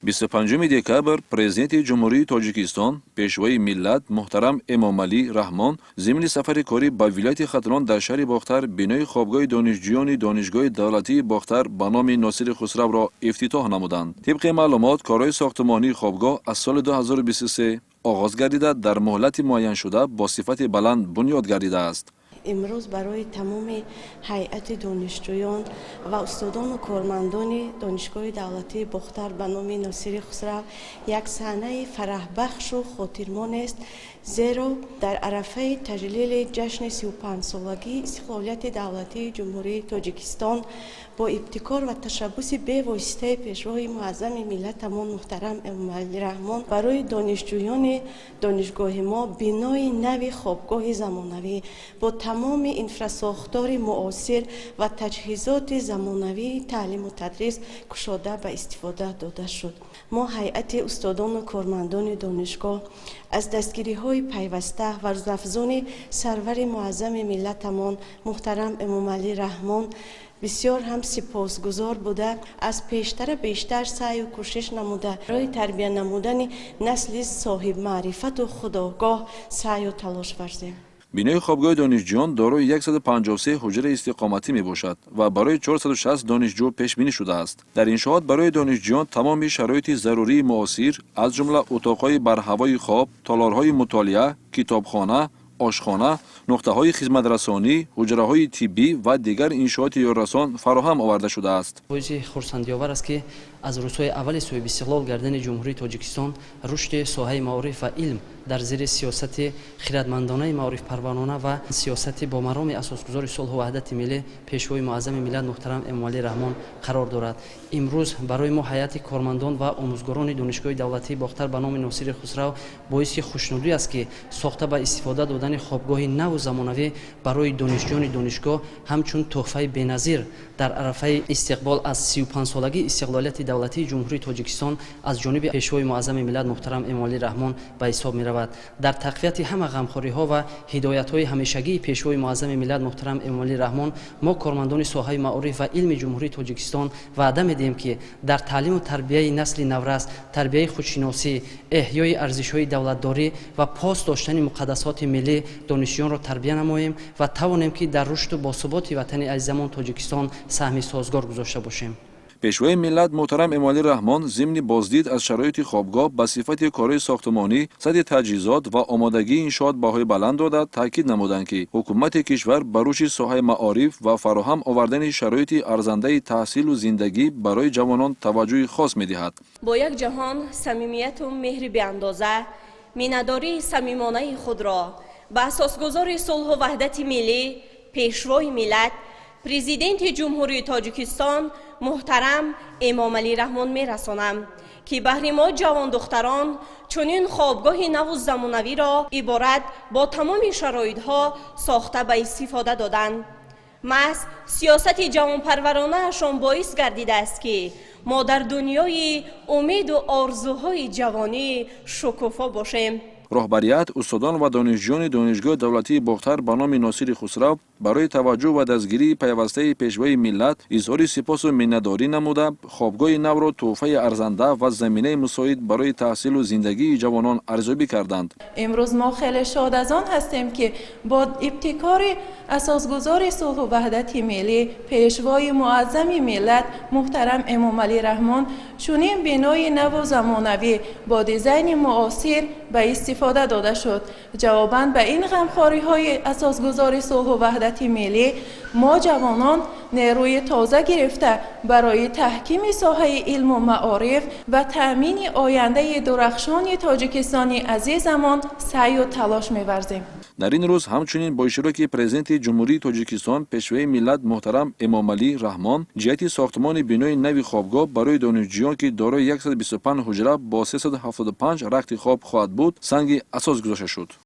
25 دکبر پرزیدنت جمهوری تاجیکستان پیشوای ملت محترم امامعلی رحمان ضمن سفر کاری به ولایت خطران در شهر باختر بنای خوابگاه دانشجویان دانشگاه دولتی باختر به نام ناصر خسرو را افتتاح نمودند. طبق معلومات کارهای ساختمانی خوابگاه از سال 2023 آغاز گردیده در مهلت معین شده با صفت بلند بنیاد گردیده است. امروز برای تمام هیئت دانشجویان و استادان و کارمندان دانشگاه دولتی باختر به نام ناصر خسرو یک صحنه فرح بخش و خاطرمان است، زیرا در عرفه تجلیل جشن 35 سالگی استقلالیت دولتی جمهوری تاجیکستان با ابتکار و تشبث بی‌واسطه پیشوای معظم ملتمان محترم امامعلی رحمان برای دانشجویان دانشگاه ما بنای نوی خوابگاه زمانوی با تمام انفراساختار معاصر و تجهیزات زمانوی تعلیم و تدریس گشاده به استفاده داده شد. ما هیئت استادان و کارمندان دانشگاه از دستگیری‌های پیوسته و روزافزون سرور معظم ملتمان محترم امامعلی رحمان بسیار هم سپاسگزار بوده، از پیشتر بیشتر سعی و کوشش نموده برای تربیت نمودن نسل صاحب معرفت و خودآگاه سعی و تلاش ورزیم. بنای خوابگاه دانشجویان دارای 153 حجره استقامتی می باشد و برای 460 دانشجو پیش بینی شده است. در انشاءات برای دانشجویان تمام شرایط ضروری معاصر از جمله اتاق‌های بر هوای خواب، تالارهای مطالعه، کتابخانه، آشخانه، نقطه‌های خدمت رسانی، حجره‌های طبی و دیگر انشاءات یاررسان فراهم آورده شده است. باعث خرسندی‌آور است که از روزهای اول صاحب استقلال گردن جمهوری تاجیکستان رشد ساحه معارف و علم در زیر سیاست خردمندانه معارف پروانانه و سیاست با مرام اساسگذار صلح و وحدت ملی پیشوای معظم ملت محترم امامعلی رحمان قرار دارد. امروز برای ما هیئت کارمندان و آموزگاران دانشگاه دولتی باختر به نام ناصر خسرو باعث خوشنودی است که ساخته به استفاده دادن خوابگاه نو و زمانوی برای دانشجویان دانشگاه همچون تحفه بی‌نظیر در عرفه استقبال از 35 سالگی استقلالیت دولتی جمهوری تاجیکستان از جانب پیشوای معظم ملت محترم امامعلی رحمان به حساب می رود. در تقویت همه غمخواری ها و هدایت های همیشگی پیشوای معظم ملت محترم امامعلی رحمان ما کارمندان ساحه معارف و علم جمهوری تاجیکستان وعده می‌دهیم که در تعلیم و تربیت نسل نورس، تربیت خودشناسی، احیای ارزش‌های دولتداری و پاس داشتن مقدسات ملی دانشجویان را تربیت نماییم و توانیم که در رشد و باثبات وطن عزیزمان تاجیکستان سهم سازگار گذاشته باشیم. پیشوای ملت محترم امامعلی رحمان ضمن بازدید از شرایط خوابگاه به صفت کارهای ساختمانی، سد تجهیزات و آمادگی انشاءات بهای بلند داده تاکید نمودند که حکومت کشور بر رشد ساحه معارف و فراهم آوردن شرایط ارزنده تحصیل و زندگی برای جوانان توجه خاص می‌دهد. با یک جهان صمیمیت و مهر بی‌اندازه میانه‌داری صمیمانه خود را به اساسگذار صلح و وحدت ملی پیشوای ملت پرزیدنت جمهوری تاجیکستان محترم امامعلی رحمان می‌رسانم که بهر ما جوان دختران چنین خوابگاه نو و زمانوی را عبارت با تمام شرایط‌ها ساخته به استفاده دادند. محض سیاست جوانپرورانه اشان باعث گردیده است که ما در دنیای امید و آرزوهای جوانی شکوفا باشیم. رهبریت استادان و دانشجویان دانشگاه دولتی باختر به نام ناصر خسرو برای توجه و دستگیری پیوسته پیشوای ملت اظهار سپاس و منتداری نموده خوابگاه نو را تحفه ارزنده و زمینه مساعد برای تحصیل و زندگی جوانان ارزیابی کردند. امروز ما خیلی شاد از آن هستیم که با ابتکار اساسگذار صلح و وحدت ملی پیشوای معظم ملت محترم امامعلی رحمان چنین بنای نو و زمانوی با دیزاین معاصر به استفاده داده شد. جواباً به این غمخواری اساسگذار صلح و وحدت ملی ما جوانان نیروی تازه گرفته برای تحکیم ساحه علم و معارف و تأمین آینده درخشان تاجیکستان عزیزمان سعی و تلاش می‌ورزیم. در این روز همچنین با اشتراک پرزیدنت جمهوری تاجیکستان پیشوای ملت محترم امامعلی رحمان جهت ساختمان بنای نوی خوابگاه برای دانشجویان که دارای 125 حجره با 375 رخت خواب خواهد بود سنگ اساس گذاشته شد.